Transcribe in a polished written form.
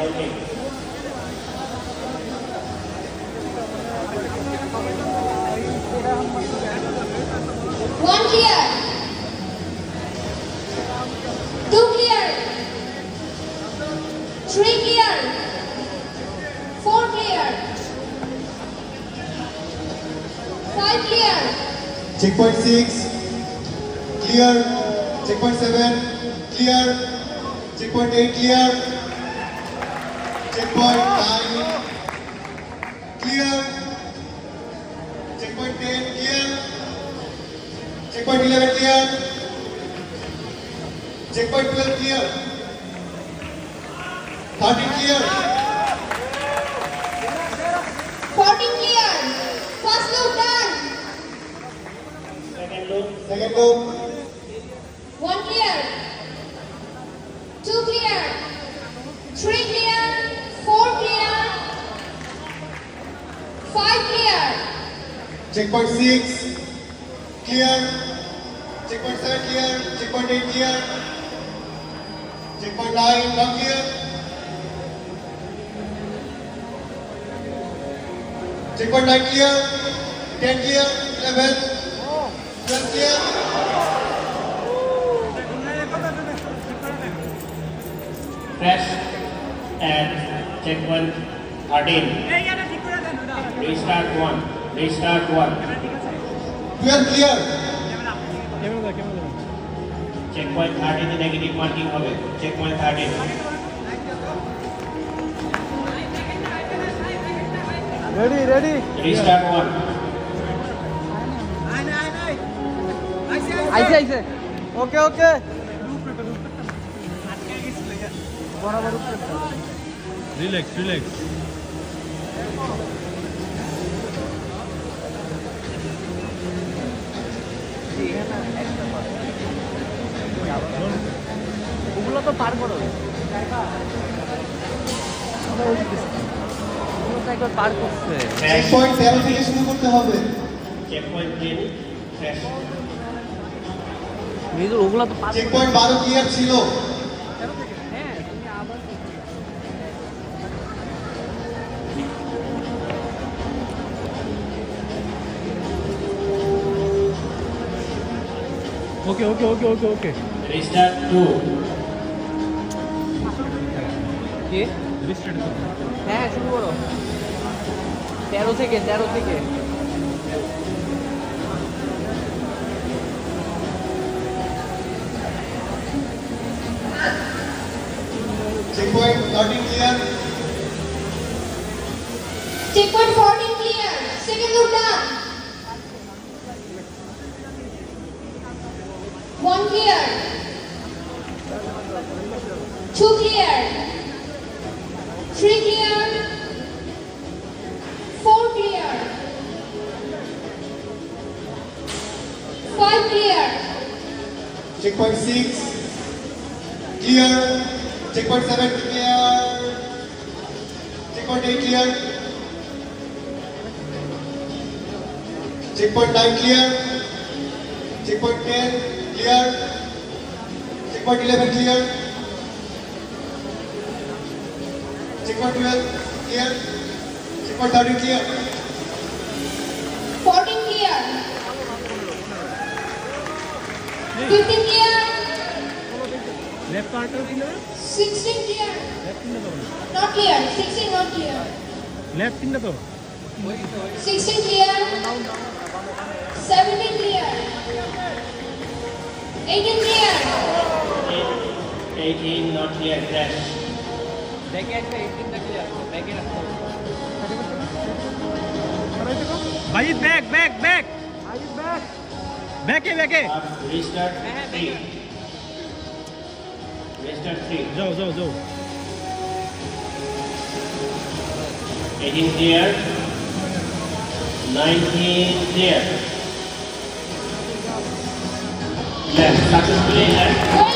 counting. One clear. Two clear. Three clear. Four clear. Five clear. Checkpoint 6, clear. Checkpoint 7, clear. Checkpoint 8, clear. Checkpoint 9, clear. Checkpoint 10, clear. Checkpoint 11, clear. Checkpoint 12, clear. 13, clear. 14 clear. First loop done. Second loop. Second loop. One clear. Two clear. Three clear. Four clear. Five clear. Checkpoint 6, clear. Checkpoint 7, clear. Checkpoint 8, clear. Checkpoint 9, not clear. Checkpoint 9, clear. 10, clear. 11, 12, clear. Crash at checkpoint 13. Restart 1. Restart 1. 12, clear. Checkpoint 13 negative marking হবে. Checkpoint 13. Ready. Restart 1. আইছে okay relax ওগুলো তো পার করো একবার পার করছে Checkpoint 0 থেকে শুরু করতে হবে। Checkpoint 10. Crash. মিজুর ওগুলো তো পার Checkpoint 12 ক্লিয়ার ছিল। হ্যাঁ তুমি আবার ওকে Restart 2. কি হ্যাঁ শুরু করো 13 থেকে Checkpoint 13 clear. Checkpoint 14 clear. Second loop done. One clear. Two clear. Three clear. Four clear. Five clear. Checkpoint 6 clear. Checkpoint 7 clear. Checkpoint 8 clear. Checkpoint 9 clear. Checkpoint 10 clear. Checkpoint 11 clear. Checkpoint 12 clear. Checkpoint 13 clear. 14 clear. 15 clear. Left partner clear 16 clear. Left in दो Not clear. 16 not clear. Left in दो 16 clear. 17 clear. 18 clear. 18 not clear. Crash. Back at पे 18 तक clear back at भाई back back है Restart 3. Restart 3. जाओ 18 clear. 19 clear. Left successfully and